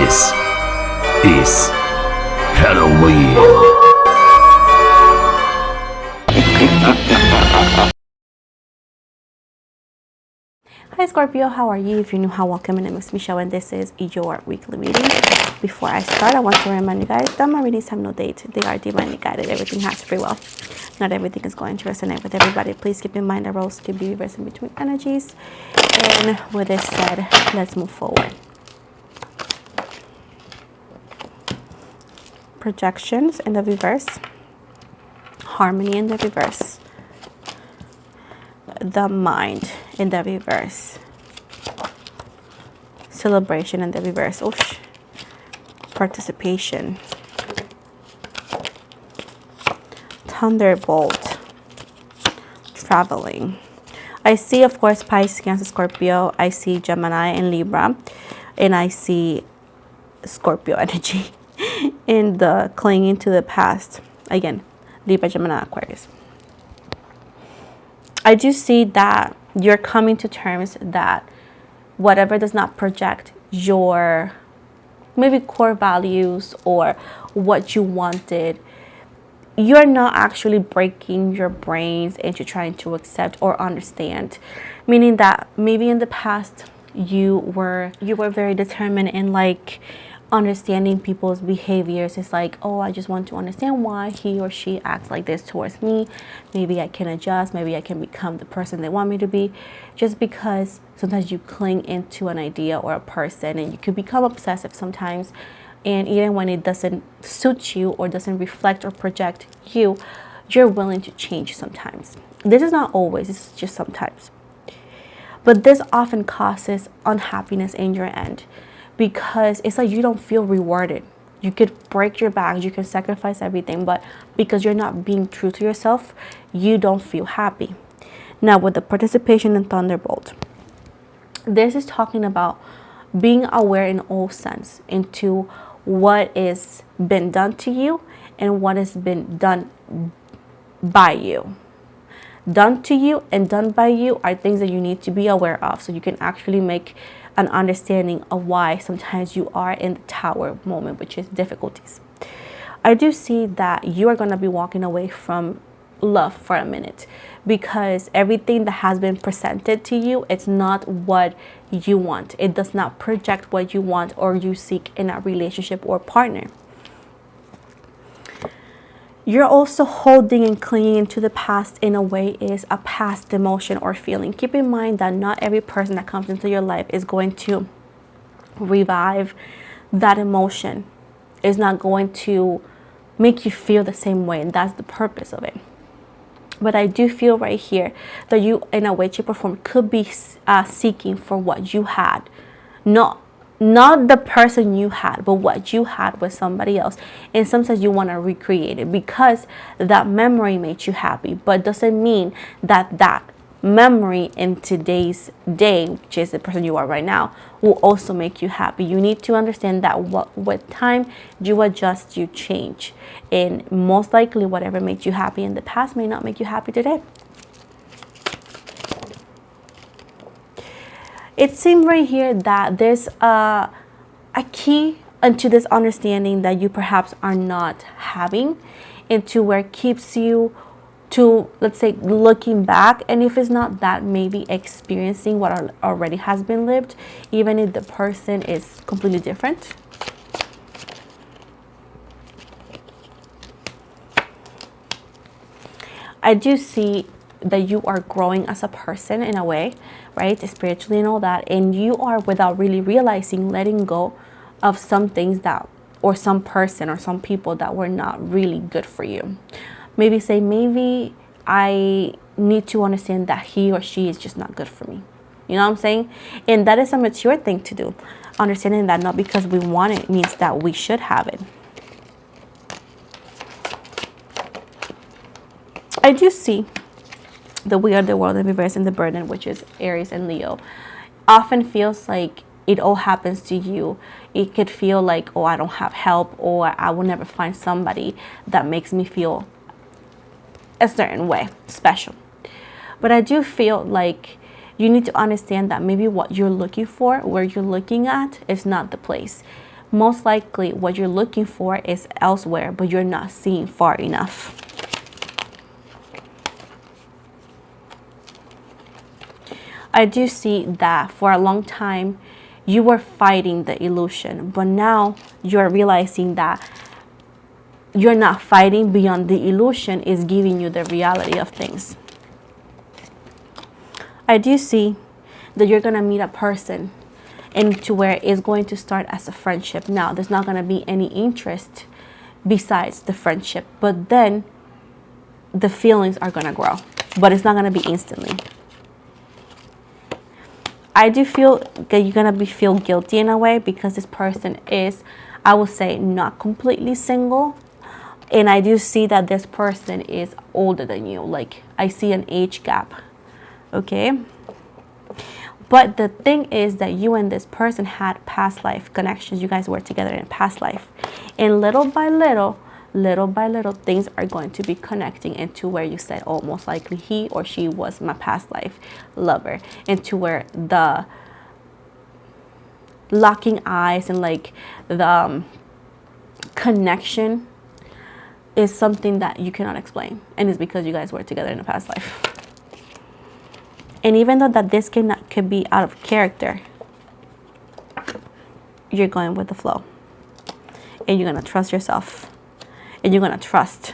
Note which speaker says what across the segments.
Speaker 1: This is Halloween.
Speaker 2: Hi Scorpio, how are you? If you're new, how welcome. My name is Michelle and this is your weekly reading. Before I start, I want to remind you guys that my readings have no date. They are divinely guided. Everything has free will. Not everything is going to resonate with everybody. Please keep in mind that roles can be reversed in between energies. And with this said, let's move forward. Projections in the reverse. Harmony in the reverse. The mind in the reverse. Celebration in the reverse. Oosh. Participation. Thunderbolt. Traveling. I see, of course, Pisces, Cancer, Scorpio. I see Gemini and Libra. And I see Scorpio energy in the clinging to the past. Again, Libra, Gemini, Aquarius. I do see that you're coming to terms that whatever does not project your maybe core values or what you wanted, you're not actually breaking your brains into trying to accept or understand. Meaning that maybe in the past you were very determined in like understanding people's behaviors. It's like, oh, I just want to understand why he or she acts like this towards me. Maybe I can adjust. Maybe I can become the person they want me to be. Just because sometimes you cling into an idea or a person and you could become obsessive sometimes. And even when it doesn't suit you or doesn't reflect or project you, you're willing to change sometimes. This is not always, this is just sometimes. But this often causes unhappiness in your end, because it's like you don't feel rewarded. You could break your back, you can sacrifice everything, but because you're not being true to yourself, you don't feel happy. Now, with the participation in Thunderbolt, this is talking about being aware in all sense into what is been done to you and what has been done by you. Done to you and done by you are things that you need to be aware of, so you can actually make an understanding of why sometimes you are in the tower moment, which is difficulties. I do see that you are going to be walking away from love for a minute, because everything that has been presented to you, it's not what you want. It does not project what you want or you seek in a relationship or partner. You're also holding and clinging to the past in a way is a past emotion or feeling. Keep in mind that not every person that comes into your life is going to revive that emotion. It's not going to make you feel the same way, and that's the purpose of it. But I do feel right here that you, in a way, shape, or form, could be seeking for what you had. Not the person you had, but what you had with somebody else. And sometimes you want to recreate it because that memory made you happy, but doesn't mean that that memory in today's day, which is the person you are right now, will also make you happy. You need to understand that with time you adjust, you change, and most likely whatever made you happy in the past may not make you happy today. It seems right here that there's a key into this understanding that you perhaps are not having, into where it keeps you to, let's say, looking back, and if it's not that, maybe experiencing what already has been lived, even if the person is completely different. I do see that you are growing as a person in a way, right, spiritually and all that, and you are, without really realizing, letting go of some things that, or some person or some people that were not really good for you. Maybe I need to understand that he or she is just not good for me. You know what I'm saying? And that is a mature thing to do. Understanding that not because we want it means that we should have it. I do see the We Are the World in reverse, and the burden, which is Aries and Leo, often feels like it all happens to you. It could feel like, oh, I don't have help, or I will never find somebody that makes me feel a certain way, special. But I do feel like you need to understand that maybe what you're looking for, where you're looking at, is not the place. most likely what you're looking for is elsewhere, but you're not seeing far enough. I do see that for a long time you were fighting the illusion, but now you're realizing that you're not fighting. Beyond the illusion is giving you the reality of things. I do see that you're going to meet a person into where it's going to start as a friendship. Now, there's not going to be any interest besides the friendship, but then the feelings are going to grow, but it's not going to be instantly. I do feel that you're going to feel guilty in a way because this person is, I would say, not completely single. And I do see that this person is older than you. Like, I see an age gap. Okay? But the thing is that you and this person had past life connections. You guys were together in past life. And little by little, things are going to be connecting into where you said, oh, most likely he or she was my past life lover, into where the locking eyes and like the connection is something that you cannot explain, and it's because you guys were together in a past life. And even though that this could be out of character, you're going with the flow, and you're gonna trust yourself. And you're going to trust.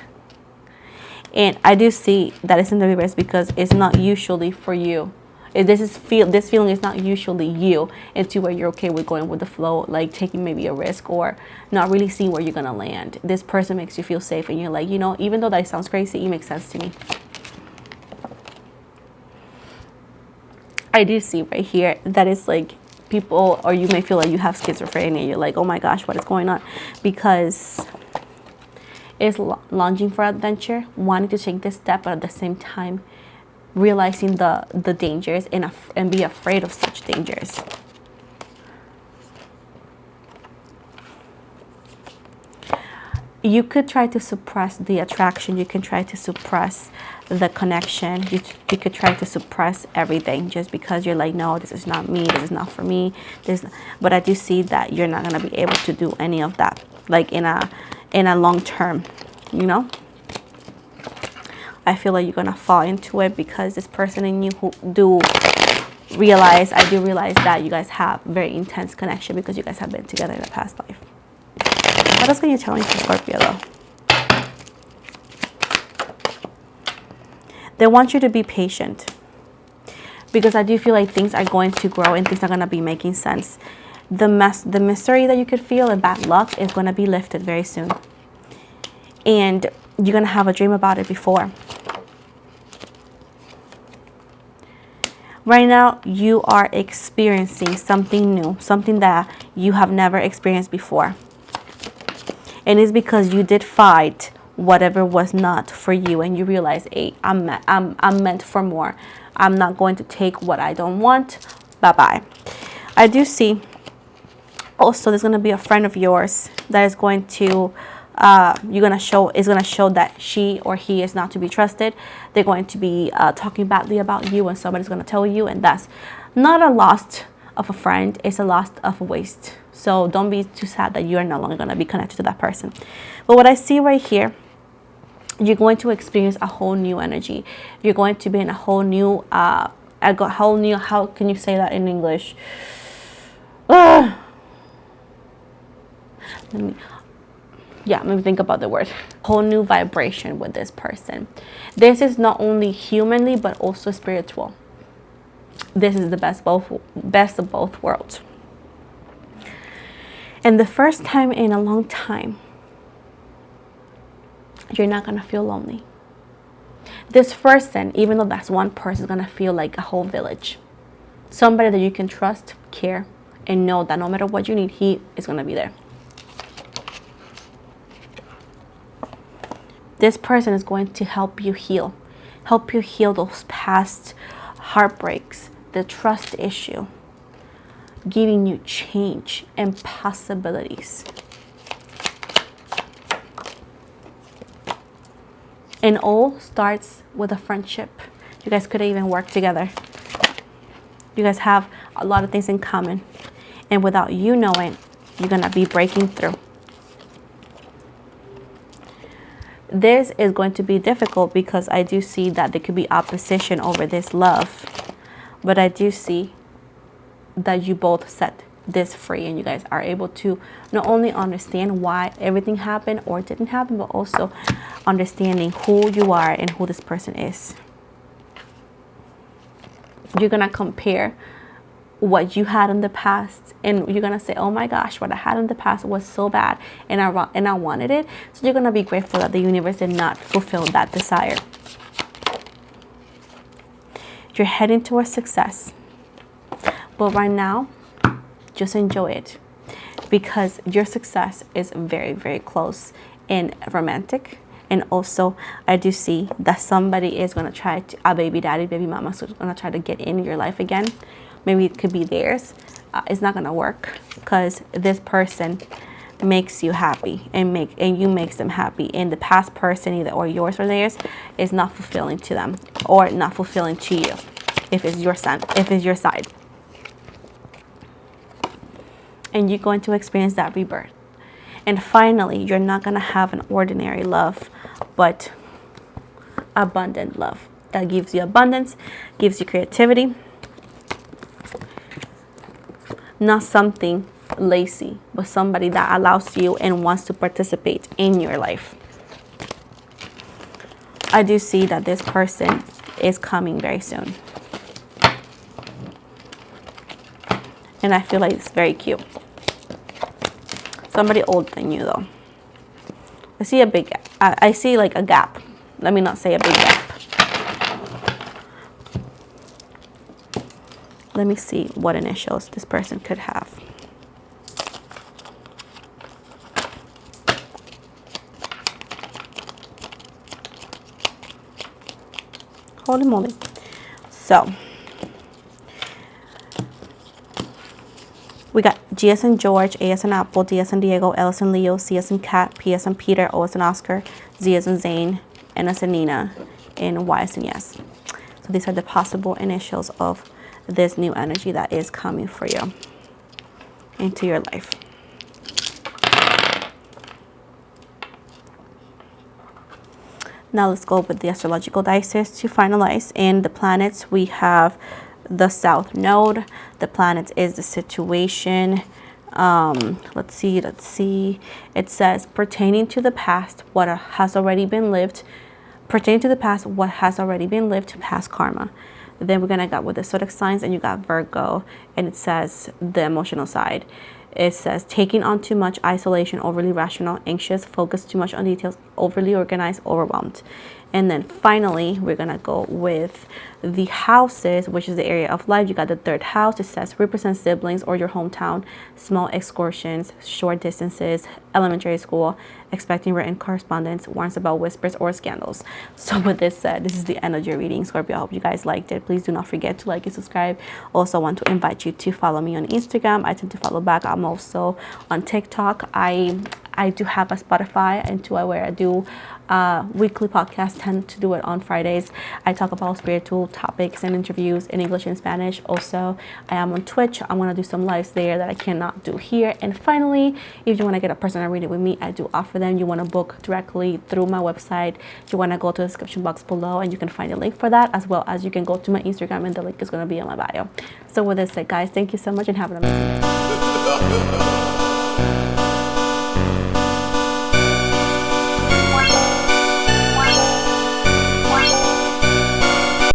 Speaker 2: And I do see that it's in the reverse because it's not usually for you. This feeling is not usually you, into where you're okay with going with the flow, like taking maybe a risk or not really seeing where you're going to land. This person makes you feel safe and you're like, you know, even though that sounds crazy, it makes sense to me. I do see right here that it's like people, or you may feel like you have schizophrenia. You're like, oh my gosh, what is going on? Because is longing for adventure, wanting to take this step, but at the same time realizing the dangers and be afraid of such dangers. You could try to suppress the attraction. You can try to suppress the connection. You could try to suppress everything just because you're like, no, this is not me. This is not for me. But I do see that you're not going to be able to do any of that, like in a long term, you know. I feel like you're gonna fall into it because this person and you who do realize, I do realize that you guys have very intense connection because you guys have been together in a past life. What else can you tell me for Scorpio though? They want you to be patient because I do feel like things are going to grow and things are gonna be making sense. The mystery that you could feel and bad luck is going to be lifted very soon. And you're going to have a dream about it before. Right now, you are experiencing something new, something that you have never experienced before. And it's because you did fight whatever was not for you. And you realize, hey, I'm meant for more. I'm not going to take what I don't want. Bye-bye. I do see... Also, there's going to be a friend of yours that is going to, is going to show that she or he is not to be trusted. They're going to be talking badly about you, and somebody's going to tell you, and that's not a loss of a friend. It's a loss of a waste. So don't be too sad that you are no longer going to be connected to that person. But what I see right here, you're going to experience a whole new energy. You're going to be in a whole new, how can you say that in English? Let me think about the word. Whole new vibration with this person. This is not only humanly but also spiritual. This is the best of both worlds. And the first time in a long time, you're not gonna feel lonely. This person, even though that's one person, is gonna feel like a whole village. Somebody that you can trust, care, and know that no matter what you need, he is gonna be there. This person is going to help you heal those past heartbreaks, the trust issue, giving you change and possibilities. And all starts with a friendship. You guys could even work together. You guys have a lot of things in common. And without you knowing, You're going to be breaking through. This is going to be difficult because I do see that there could be opposition over this love. But I do see that you both set this free, and you guys are able to not only understand why everything happened or didn't happen, but also understanding who you are and who this person is. You're going to compare what you had in the past, and you're going to say, oh my gosh, what I had in the past was so bad, and I wanted it. So you're going to be grateful that the universe did not fulfill that desire. You're heading towards success, but right now just enjoy it, because your success is very, very close and romantic. And also, I do see that somebody is going to try to, a baby daddy, baby mama, so going to try to get in your life again. Maybe it could be theirs. It's not going to work, because this person makes you happy and you makes them happy. And the past person, either or yours or theirs, is not fulfilling to them, or not fulfilling to you, if it's your son, if it's your side. And you're going to experience that rebirth. And finally, you're not going to have an ordinary love, but abundant love that gives you abundance, gives you creativity. Not something lazy, but somebody that allows you and wants to participate in your life. I do see that this person is coming very soon. And I feel like it's very cute. Somebody older than you, though. I see a big gap. I see like a gap. Let me not say a big gap. Let me see what initials this person could have. Holy moly. So, we got G as in George, A as in Apple, D as in Diego, L as in Leo, C as in Cat, P as in Peter, O as in Oscar, Z as in Zane, N as in Nina, and Y as in Yes. So these are the possible initials of this new energy that is coming for you into your life. Now let's go with the astrological dices to finalize. And the planets, we have the South Node. The planets is the situation. Let's see. It says pertaining to the past, what has already been lived. Pertaining to the past, what has already been lived, past karma. Then we're gonna go with the zodiac signs, and you got Virgo, and it says the emotional side. It says taking on too much, isolation, overly rational, anxious, focused too much on details, overly organized, overwhelmed. And then finally, we're gonna go with the houses, which is the area of life. You got the third house. It says represent siblings or your hometown, small excursions, short distances, elementary school, expecting written correspondence, warns about whispers or scandals. So with this said, this is the end of your reading, Scorpio. I hope you guys liked it. Please do not forget to like and subscribe. Also want to invite you to follow me on Instagram. I tend to follow back. I'm also on TikTok. I do have a Spotify, and where I do weekly podcast. Tend to do it on Fridays. I talk about spiritual topics and interviews in English and Spanish. Also, I am on Twitch. I'm gonna do some lives there that I cannot do here. And finally, if you want to get a personal reading with me, I do offer them. You want to book directly through my website, you want to go to the description box below, and you can find a link for that, as well as you can go to my Instagram, and the link is going to be in my bio. So with this said, guys, thank you so much, and have an amazing day.